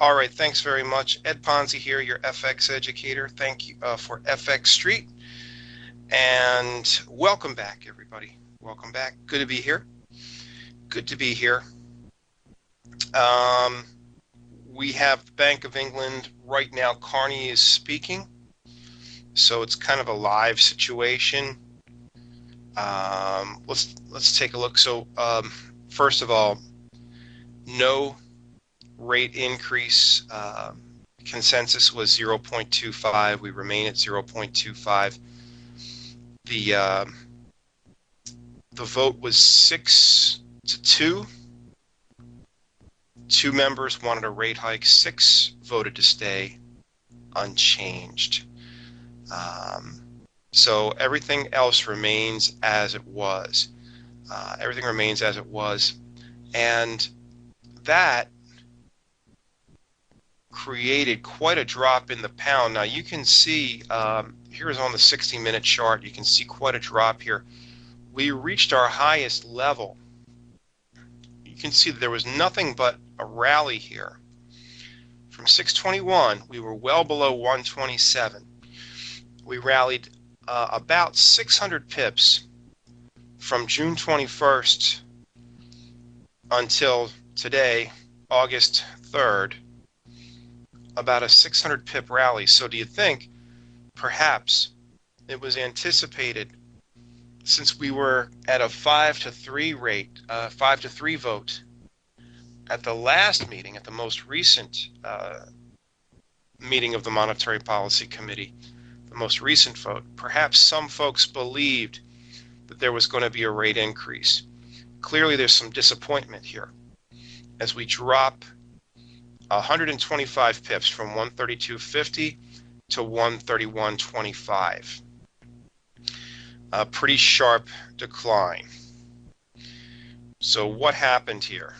All right, thanks very much. Ed Ponsi here, your FX educator. Thank you for FX Street. And welcome back, everybody. Welcome back. Good to be here. Good to be here. We have the Bank of England right now. Carney is speaking. So it's kind of a live situation. Let's take a look. So first of all, no rate increase. Consensus was 0.25. We remain at 0.25. The vote was 6-2. 2 members wanted a rate hike. 6 voted to stay unchanged. So everything else remains as it was. Everything remains as it was. And that created quite a drop in the pound. Now you can see, here's on the 60-minute chart, you can see quite a drop here. We reached our highest level. You can see that there was nothing but a rally here. From 621, we were well below 127. We rallied about 600 pips from June 21st until today, August 3rd, about a 600 pip rally. So do you think perhaps it was anticipated, since we were at a 5-3 rate, 5-3 vote at the last meeting, at the most recent meeting of the Monetary Policy Committee, the most recent vote, perhaps some folks believed that there was going to be a rate increase. Clearly there's some disappointment here as we drop 125 pips from 132.50 to 131.25. A pretty sharp decline. So what happened here?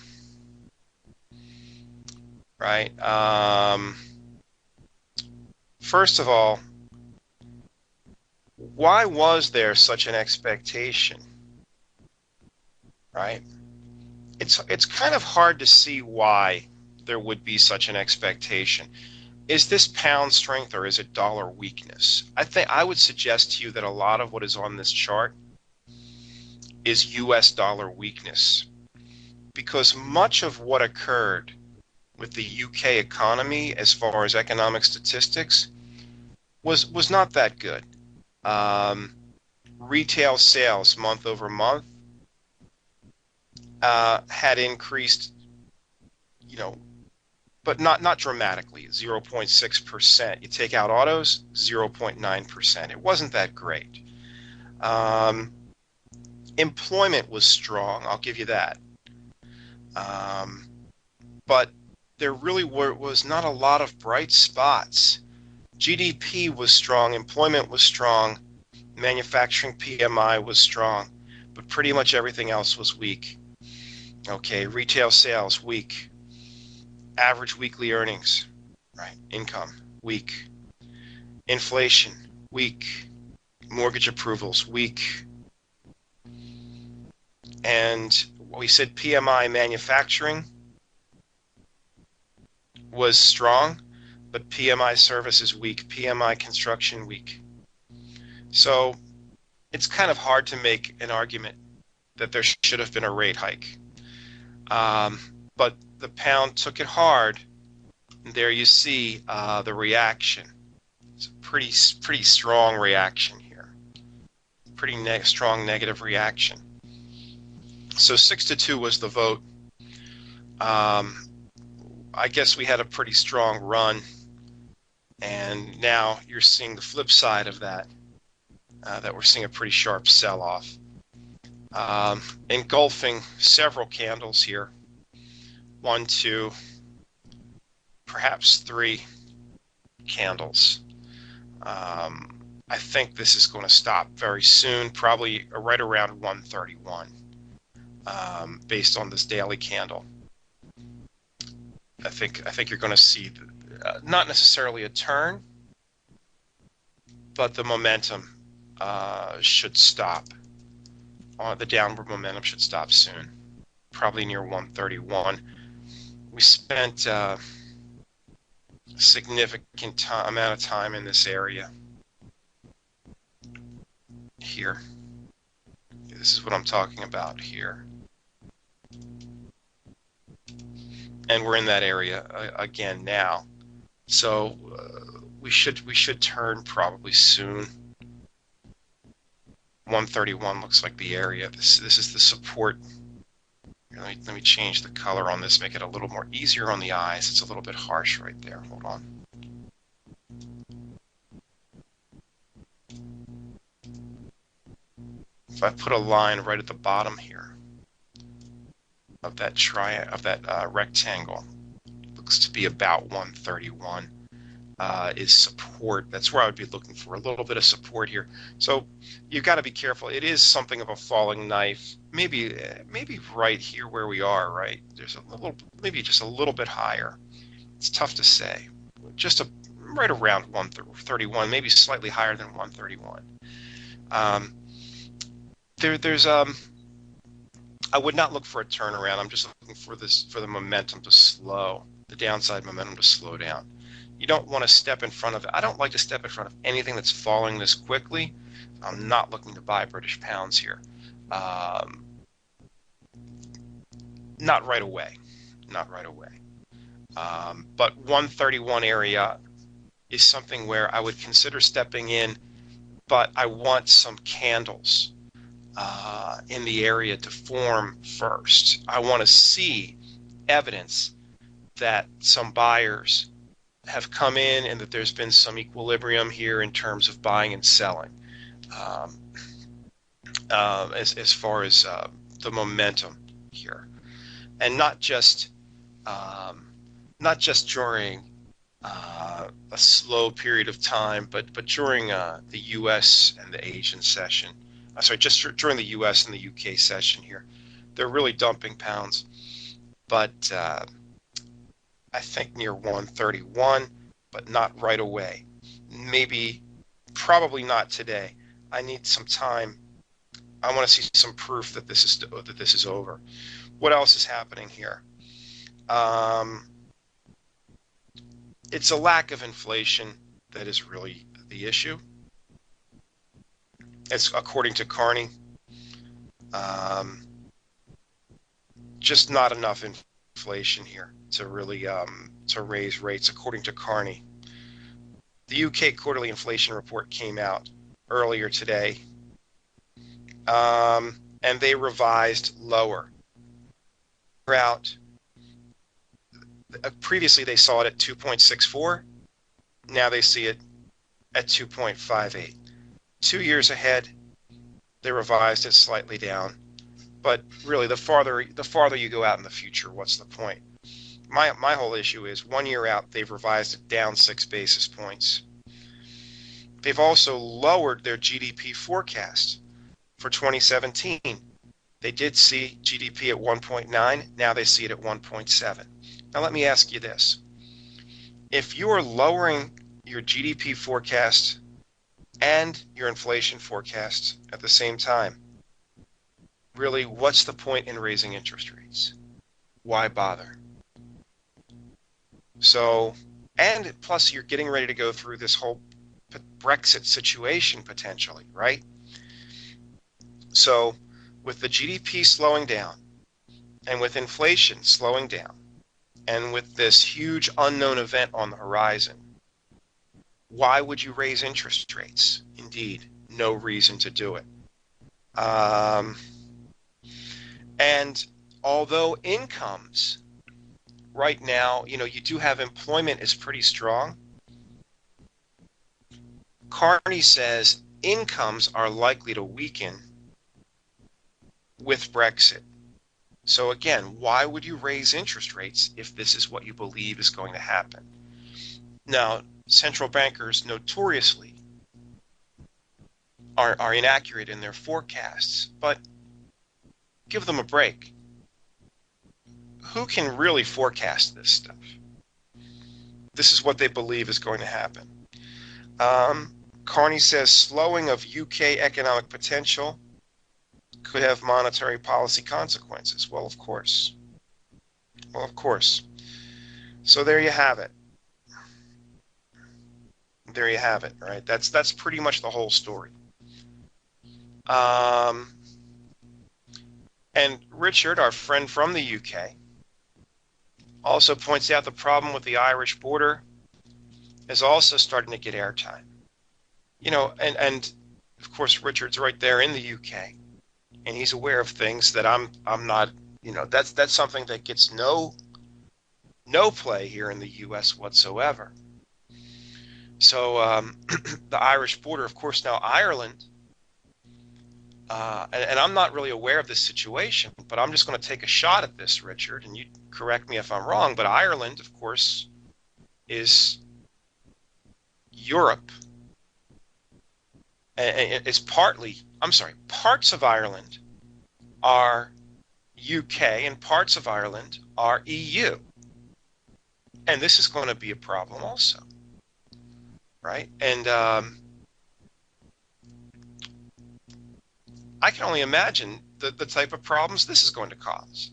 Right? First of all, why was there such an expectation? Right? It's kind of hard to see why there would be such an expectation. Is this pound strength or is it dollar weakness? I would suggest to you that a lot of what is on this chart is US dollar weakness, because much of what occurred with the UK economy as far as economic statistics was not that good. Retail sales month over month had increased, but not dramatically, 0.6%. You take out autos, 0.9%. It wasn't that great. Employment was strong, I'll give you that. But there really was not a lot of bright spots. GDP was strong, employment was strong, manufacturing PMI was strong, but pretty much everything else was weak. Okay, retail sales, weak. Average weekly earnings, right, income, weak. Inflation, weak. Mortgage approvals, weak. And we said PMI manufacturing was strong, but PMI services weak, PMI construction weak. So it's kind of hard to make an argument that there should have been a rate hike. But the pound took it hard. And there you see the reaction. It's a pretty strong reaction here. Pretty strong negative reaction. So 6-2 was the vote. I guess we had a pretty strong run, and now you're seeing the flip side of that, that we're seeing a pretty sharp sell-off. Engulfing several candles here. 1, 2, perhaps 3 candles. I think this is going to stop very soon, probably right around 131, based on this daily candle. I think you're going to see not necessarily a turn, but the momentum should stop. The downward momentum should stop soon, probably near 131. We spent significant amount of time in this area here. This is what I'm talking about here. And we're in that area again now. So we should turn probably soon. 131 looks like the area. This is the support. Let me change the color on this, make it a little more easier on the eyes. It's a little bit harsh right there. Hold on. If I put a line right at the bottom here of that rectangle, looks to be about 131 is support. That's where I would be looking for a little bit of support here. So you've got to be careful. It is something of a falling knife. Maybe right here where we are, right? There's a little, maybe just a little bit higher. It's tough to say. Just right around 131, maybe slightly higher than 131. I would not look for a turnaround. I'm just looking for the momentum to slow, the downside momentum to slow down. You don't want to step in front of it. I don't like to step in front of anything that's falling this quickly. I'm not looking to buy British pounds here. Not right away. Not right away. But 131 area is something where I would consider stepping in, but I want some candles in the area to form first. I want to see evidence that some buyers have come in and that there's been some equilibrium here in terms of buying and selling as far as the momentum here, and not just during a slow period of time, but during the U.S. and the Asian session. Just during the U.S. and the U.K. session here. They're really dumping pounds, but I think near 131, but not right away. Probably not today. I need some time. I want to see some proof that this is over. What else is happening here? It's a lack of inflation that is really the issue. It's according to Carney. Just not enough inflation here to really to raise rates, according to Carney. The UK quarterly inflation report came out earlier today, and they revised lower. Previously they saw it at 2.64. Now they see it at 2.58. 2 years ahead, they revised it slightly down. But really, the farther you go out in the future, what's the point? My whole issue is 1 year out, they've revised it down 6 basis points. They've also lowered their GDP forecast for 2017. They did see GDP at 1.9. Now they see it at 1.7. Now let me ask you this. If you are lowering your GDP forecast and your inflation forecast at the same time, really, what's the point in raising interest rates? Why bother? So, and plus you're getting ready to go through this whole Brexit situation potentially, right? So, with the GDP slowing down, and with inflation slowing down, and with this huge unknown event on the horizon, why would you raise interest rates? Indeed, no reason to do it. And although incomes right now, you do have employment is pretty strong, Carney says incomes are likely to weaken with Brexit. So again, why would you raise interest rates if this is what you believe is going to happen? Now, central bankers notoriously are inaccurate in their forecasts, but give them a break. Who can really forecast this stuff? This is what they believe is going to happen. Carney says slowing of UK economic potential could have monetary policy consequences. Well, of course. So there you have it. There you have it, right? That's pretty much the whole story. Um, and Richard, our friend from the UK, also points out the problem with the Irish border is also starting to get airtime. And of course Richard's right there in the UK, and he's aware of things that I'm not. That's something that gets no play here in the U.S. whatsoever. So the Irish border, of course, now Ireland, and I'm not really aware of this situation, but I'm just going to take a shot at this, Richard, and you correct me if I'm wrong, but Ireland, of course, is Europe. It's parts of Ireland are UK and parts of Ireland are EU. And this is going to be a problem also, right? And I can only imagine the type of problems this is going to cause.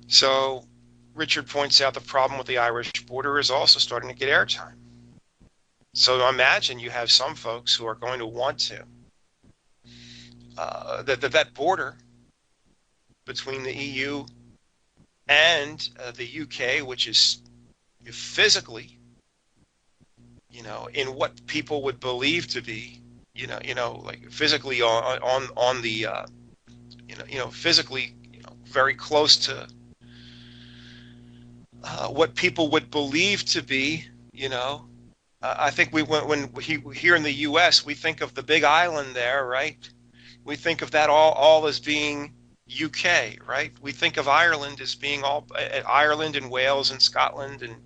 So Richard points out the problem with the Irish border is also starting to get airtime. So imagine you have some folks who are going to want to, that border between the EU and the UK, which is physically, in what people would believe to be, like physically on the, physically, very close to what people would believe to be, I think here in the U.S. we think of the big island there, right? We think of that all as being UK, right? We think of Ireland as being all Ireland and Wales and Scotland and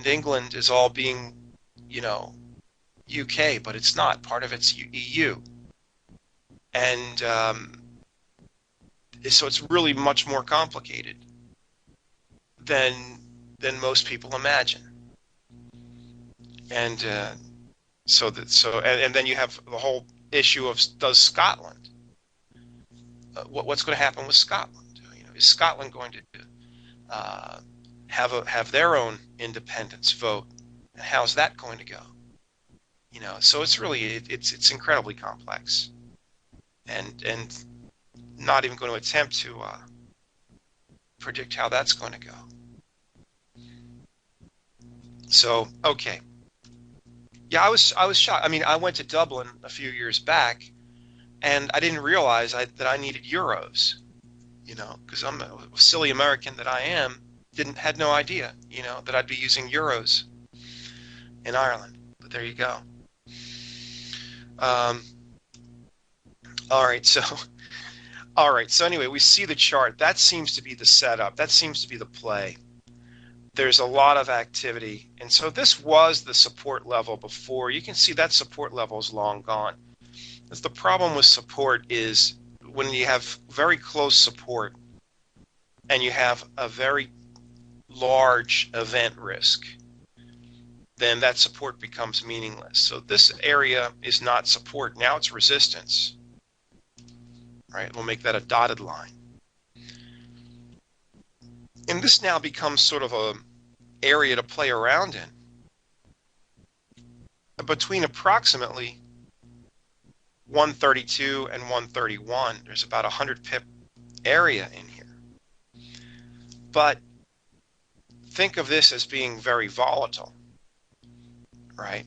England is all being, UK, but it's not. Part of it's EU, and so it's really much more complicated than most people imagine. And and then you have the whole issue of, does Scotland, what's going to happen with Scotland? Is Scotland going to have their own independence vote, and how's that going to go? So it's really it's incredibly complex, and not even going to attempt to predict how that's going to go. So okay. Yeah, I was shocked. I mean, I went to Dublin a few years back, and I didn't realize that I needed euros, because I'm a silly American that I am, had no idea, that I'd be using euros in Ireland. But there you go. All right, so anyway, we see the chart. That seems to be the setup. That seems to be the play. There's a lot of activity. And so this was the support level before. You can see that support level is long gone. Because the problem with support is when you have very close support and you have a very large event risk, then that support becomes meaningless. So this area is not support. Now it's resistance. Right? We'll make that a dotted line. And this now becomes sort of a area to play around in. Between approximately 132 and 131, there's about 100 pip area in here. But think of this as being very volatile, right?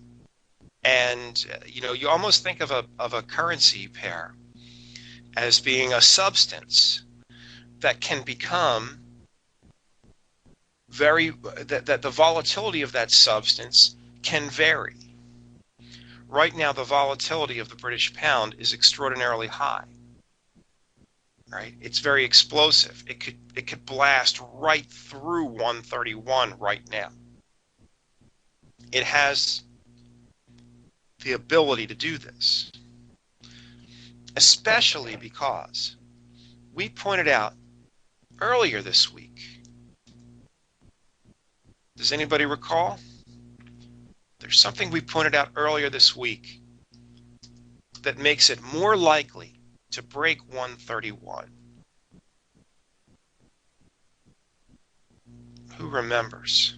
And you almost think of a currency pair as being a substance that can become that the volatility of that substance can vary. Right now, the volatility of the British pound is extraordinarily high. Right? It's very explosive. It could blast right through 131 right now. It has the ability to do this, especially because we pointed out earlier this week. Does anybody recall? There's something we pointed out earlier this week that makes it more likely to break 131. Who remembers?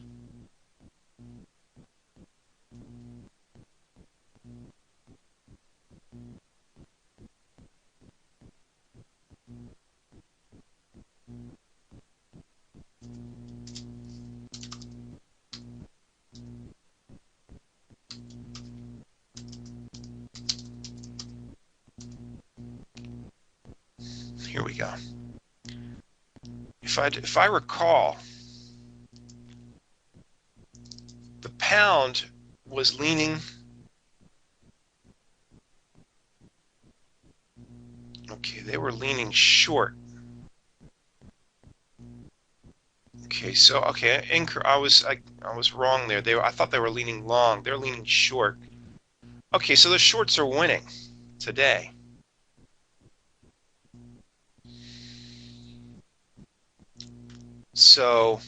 Here we go. If I recall, the pound was leaning. Okay, they were leaning short. Okay, so I was wrong there. I thought they were leaning long. They're leaning short. Okay, so the shorts are winning today. So,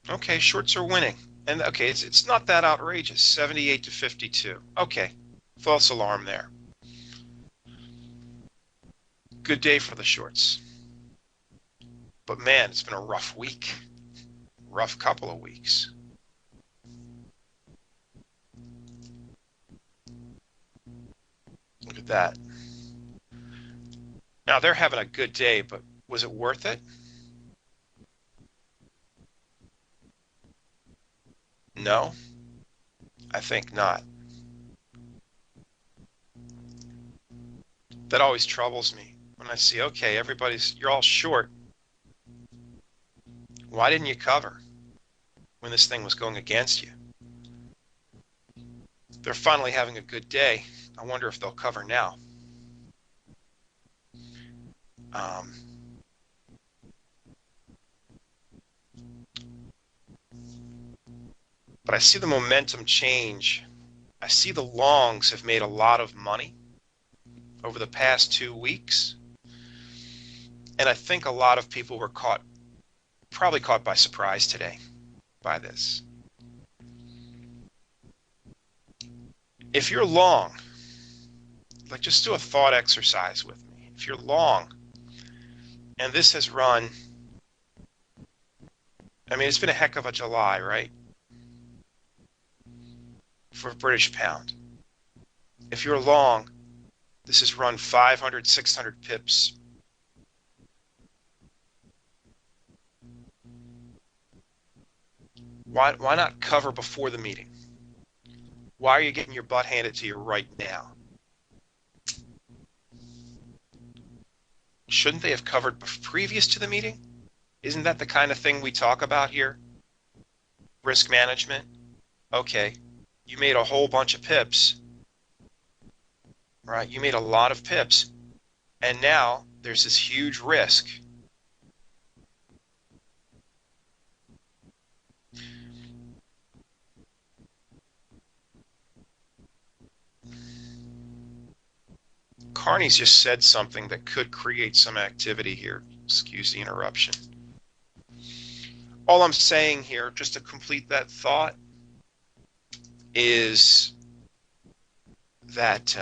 okay, shorts are winning. And okay, it's not that outrageous. 78 to 52. Okay, false alarm there. Good day for the shorts. But man, it's been a rough week. Rough couple of weeks. Look at that. Now they're having a good day, but was it worth it? No, I think not. That always troubles me when I see, okay, you're all short. Why didn't you cover when this thing was going against you? They're finally having a good day. I wonder if they'll cover now. But I see the momentum change. I see the longs have made a lot of money over the past 2 weeks. And I think a lot of people were probably caught by surprise today by this. If you're long, like just do a thought exercise with me. If you're long, and this has run, I mean, it's been a heck of a July, right? For British pound. If you're long, this has run 500, 600 pips. Why not cover before the meeting? Why are you getting your butt handed to you right now? Shouldn't they have covered previous to the meeting? Isn't that the kind of thing we talk about here? Risk management. Okay, you made a whole bunch of pips, right? You made a lot of pips, and now there's this huge risk. Carney's just said something that could create some activity here. Excuse the interruption. All I'm saying here, just to complete that thought, is that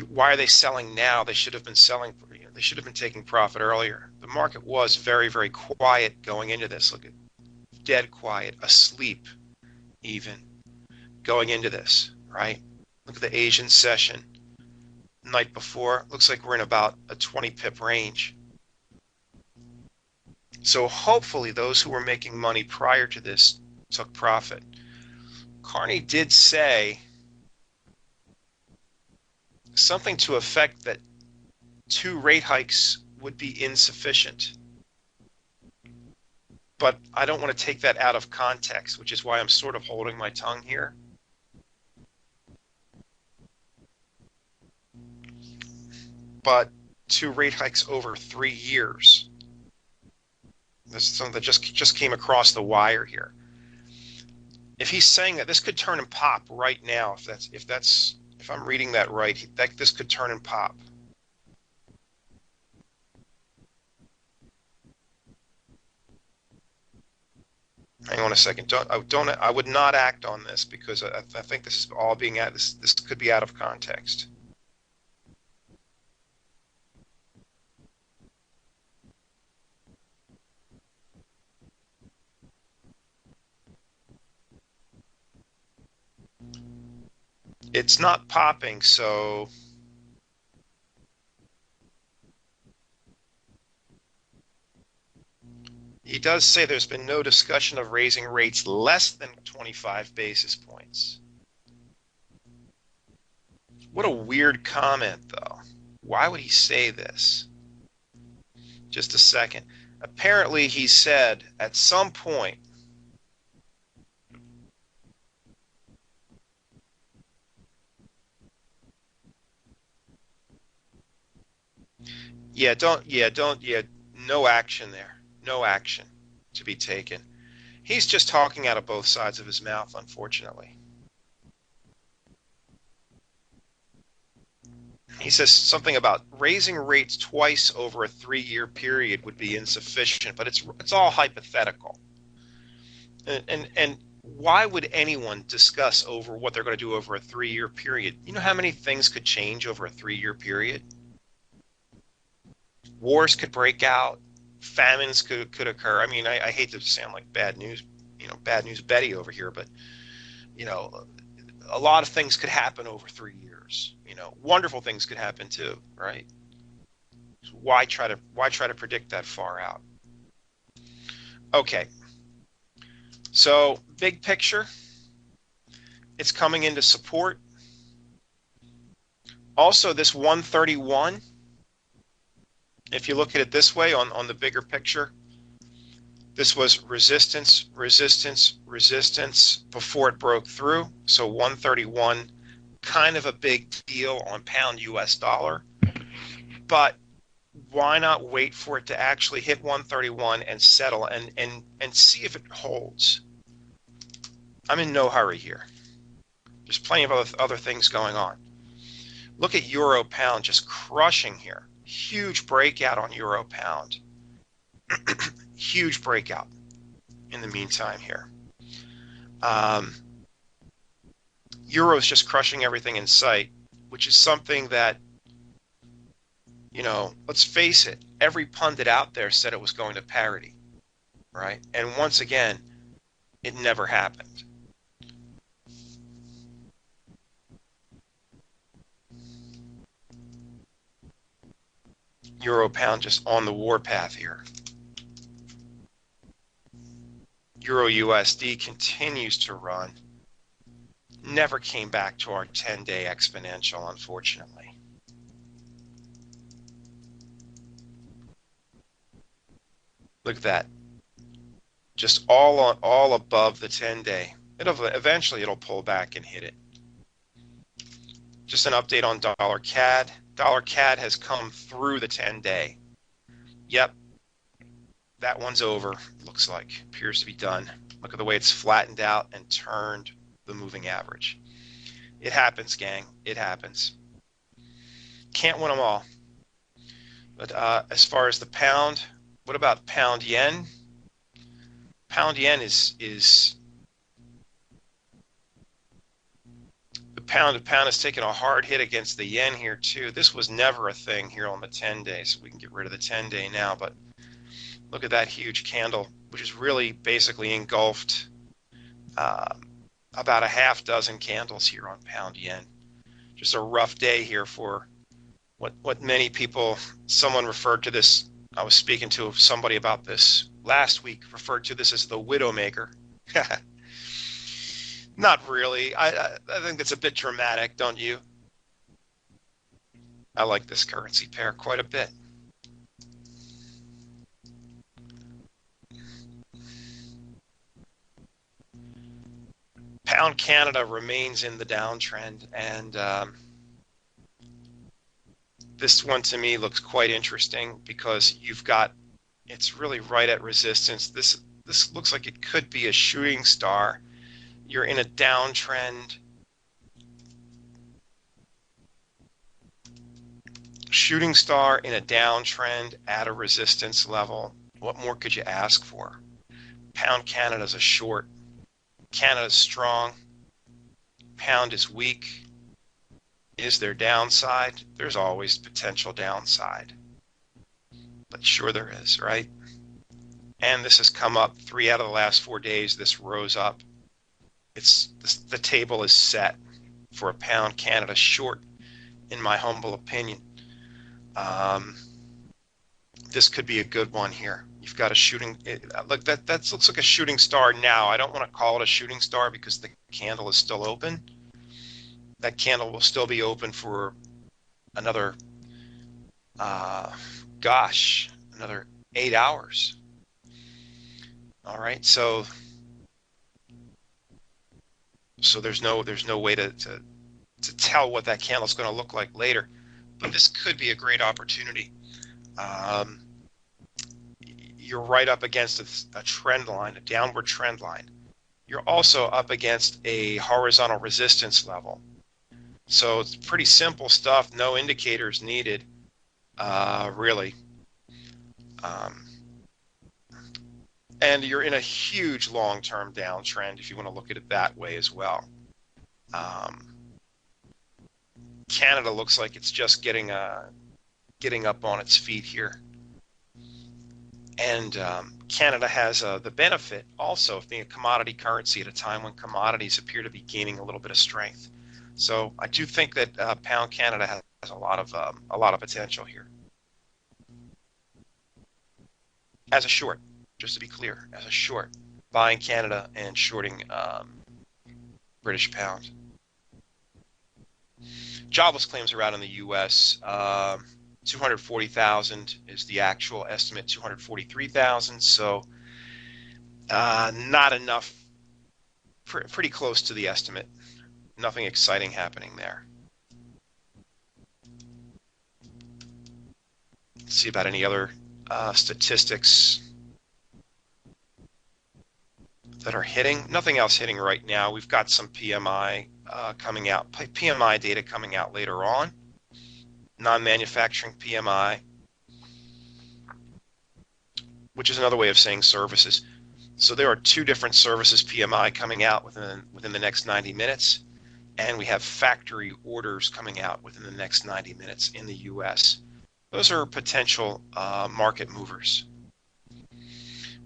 why are they selling now? They should have been selling. They should have been taking profit earlier. The market was very, very quiet going into this. Look at dead quiet, asleep even going into this, right? Look at the Asian session night before. Looks like we're in about a 20 pip range. So hopefully those who were making money prior to this took profit. Carney did say something to effect that 2 rate hikes would be insufficient. But I don't want to take that out of context, which is why I'm sort of holding my tongue here. But 2 rate hikes over 3 years. This is something that just came across the wire here. If he's saying that this could turn and pop right now, if I'm reading that right, this could turn and pop. Hang on a second. I would not act on this because I think this is all being this could be out of context. It's not popping, so he does say there's been no discussion of raising rates less than 25 basis points. What a weird comment, though. Why would he say this? Just a second. Apparently, he said at some point, no action there. No action to be taken. He's just talking out of both sides of his mouth, unfortunately. He says something about raising rates twice over a 3-year period would be insufficient, but it's all hypothetical. And why would anyone discuss over what they're going to do over a 3-year period? You know how many things could change over a 3-year period? Wars could break out, famines could occur. I mean, I hate to sound like bad news, bad news Betty over here, but a lot of things could happen over 3 years. Wonderful things could happen too, right? So why try to predict that far out? Okay. So big picture, it's coming into support. Also, this 131, if you look at it this way on the bigger picture, this was resistance, resistance, resistance before it broke through. So 131, kind of a big deal on pound US dollar. But why not wait for it to actually hit 131 and settle and see if it holds? I'm in no hurry here. There's plenty of other things going on. Look at euro pound just crushing here. Huge breakout on euro pound. Huge breakout in the meantime here. Euro's just crushing everything in sight, which is something that, let's face it, every pundit out there said it was going to parity, right? And once again, it never happened. Euro pound just on the warpath here. Euro USD continues to run. Never came back to our 10-day exponential, unfortunately. Look at that. Just all above the 10-day. Eventually it'll pull back and hit it. Just an update on dollar CAD. Dollar CAD has come through the 10-day. Yep. That one's over, looks like. Appears to be done. Look at the way it's flattened out and turned the moving average. It happens, gang. It happens. Can't win them all. But as far as the pound, what about pound yen? Pound yen is the pound has taken a hard hit against the yen here too. This was never a thing here on the 10-day, so we can get rid of the 10-day now. But look at that huge candle, which is really basically engulfed about a half dozen candles here on pound yen. Just a rough day here for what many people, someone referred to this, I was speaking to somebody about this last week, referred to this as the Widowmaker. Not really. I think that's a bit dramatic, don't you? I like this currency pair quite a bit. Pound Canada remains in the downtrend, and this one to me looks quite interesting because it's really right at resistance. This looks like it could be a shooting star. You're in a downtrend. Shooting star in a downtrend at a resistance level. What more could you ask for? Pound Canada's a short. Canada's strong. Pound is weak. Is there downside? There's always potential downside. But sure there is, right? And this has come up 3 out of the last 4 days. This rose up. The table is set for a pound Canada short, in my humble opinion. This could be a good one here. You've got a shooting. Look, that looks like a shooting star now. I don't want to call it a shooting star because the candle is still open. that candle will still be open for another, another 8 hours. All right, so there's no way to tell what that candle is going to look like later, but this could be a great opportunity. You're right up against a trend line, a downward trend line. You're also up against a horizontal resistance level. So it's pretty simple stuff, no indicators needed, really. And you're in a huge long-term downtrend if you want to look at it that way as well. Canada looks like it's just getting up on its feet here. And Canada has the benefit also of being a commodity currency at a time when commodities appear to be gaining a little bit of strength. So I do think that Pound Canada has a lot of potential here. As a short, just to be clear, as a short, buying Canada and shorting British pound. Jobless claims are out in the U.S. 240,000 is the actual estimate, 243,000. So not enough, pretty close to the estimate. Nothing exciting happening there. Let's see about any other statistics that are hitting. Nothing else hitting right now. We've got some PMI coming out, PMI data coming out later on. Non-manufacturing PMI, which is another way of saying services. So there are two different services PMI coming out within the next 90 minutes, and we have factory orders coming out within the next 90 minutes in the U.S. Those are potential market movers.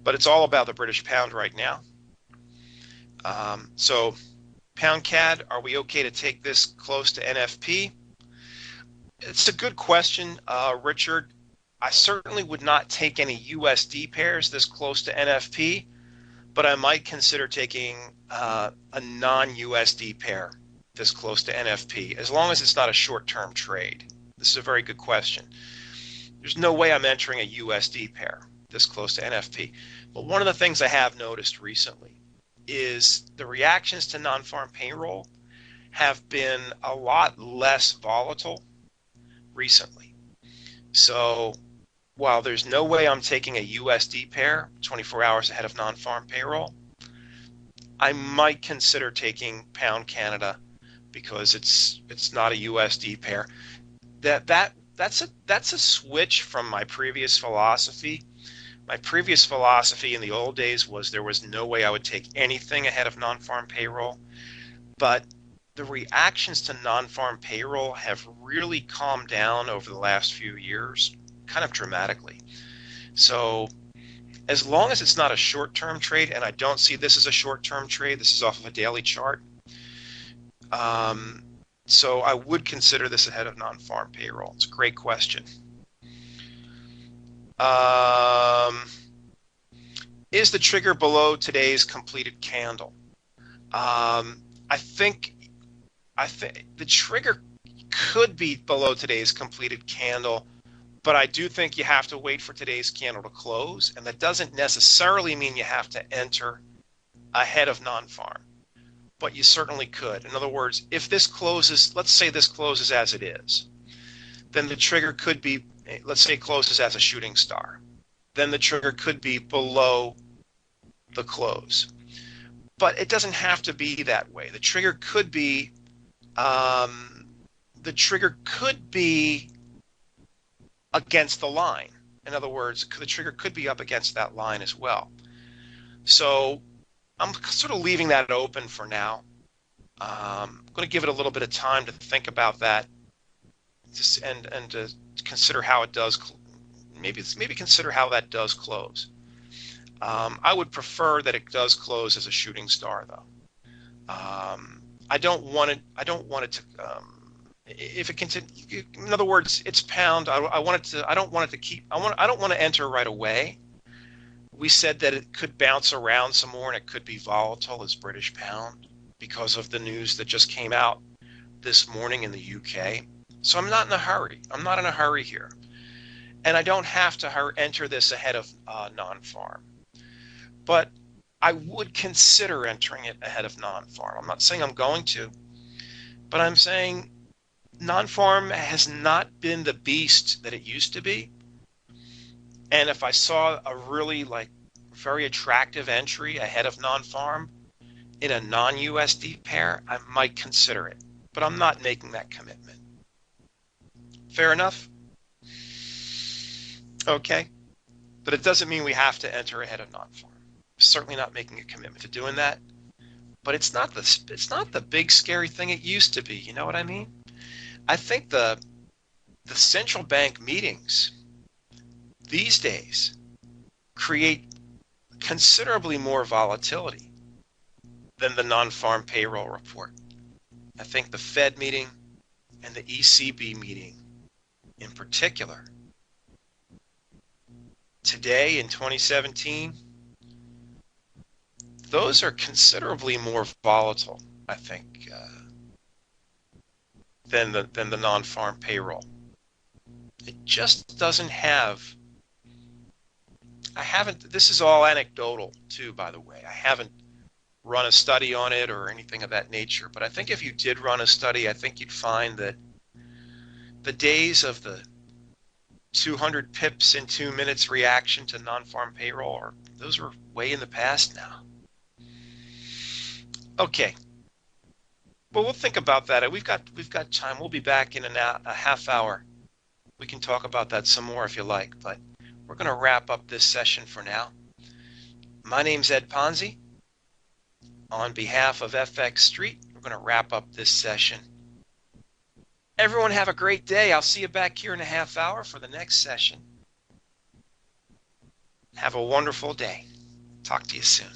But it's all about the British pound right now. So pound CAD, are we okay to take this close to NFP? It's a good question, Richard. I certainly would not take any USD pairs this close to NFP, but I might consider taking a non-USD pair this close to NFP, as long as it's not a short-term trade. This is a very good question. There's no way I'm entering a USD pair this close to NFP. But one of the things I have noticed recently is the reactions to non-farm payroll have been a lot less volatile recently. So while there's no way I'm taking a USD pair 24 hours ahead of non-farm payroll, I might consider taking Pound Canada because it's not a USD pair. That's a switch from my previous philosophy. My previous philosophy in the old days was there was no way I would take anything ahead of non-farm payroll, but the reactions to non-farm payroll have really calmed down over the last few years, kind of dramatically. So as long as it's not a short-term trade, and I don't see this as a short-term trade, this is off of a daily chart, so I would consider this ahead of non-farm payroll. It's a great question. Is the trigger below today's completed candle? I think the trigger could be below today's completed candle, but I do think you have to wait for today's candle to close, and that doesn't necessarily mean you have to enter ahead of non-farm, but you certainly could. In other words, if this closes, let's say this closes as it is, then the trigger could be, let's say it closes as a shooting star, then the trigger could be below the close. But it doesn't have to be that way. The trigger could be against the line. In other words, the trigger could be up against that line as well. So I'm sort of leaving that open for now. I'm going to give it a little bit of time to think about that, and to consider how it does. Maybe consider how that does close. I would prefer that it does close as a shooting star, though. I don't want it to. If it continues, in other words, it's pound. I don't want to enter right away. We said that it could bounce around some more and it could be volatile as British pound because of the news that just came out this morning in the UK. So I'm not in a hurry. I'm not in a hurry here. And I don't have to enter this ahead of non-farm. But I would consider entering it ahead of non-farm. I'm not saying I'm going to, but I'm saying non-farm has not been the beast that it used to be. And if I saw a really very attractive entry ahead of non-farm in a non-USD pair, I might consider it, but I'm not making that commitment. Fair enough? Okay. But it doesn't mean we have to enter ahead of non-farm. Certainly not making a commitment to doing that. But it's not the big scary thing it used to be. You know what I mean? I think the central bank meetings these days create considerably more volatility than the non-farm payroll report. I think the Fed meeting and the ECB meeting in particular today in 2017, those are considerably more volatile, I think, than the non-farm payroll. It just doesn't have. This is all anecdotal too, by the way. I haven't run a study on it or anything of that nature, but I think if you did run a study, I think you'd find that the days of the 200 pips in 2 minutes reaction to non-farm payroll, those are way in the past now. Okay. Well, we'll think about that. We've got time. We'll be back in a half hour. We can talk about that some more if you like, but we're going to wrap up this session for now. My name's Ed Ponsi. On behalf of FX Street, we're going to wrap up this session. Everyone have a great day. I'll see you back here in a half hour for the next session. Have a wonderful day. Talk to you soon.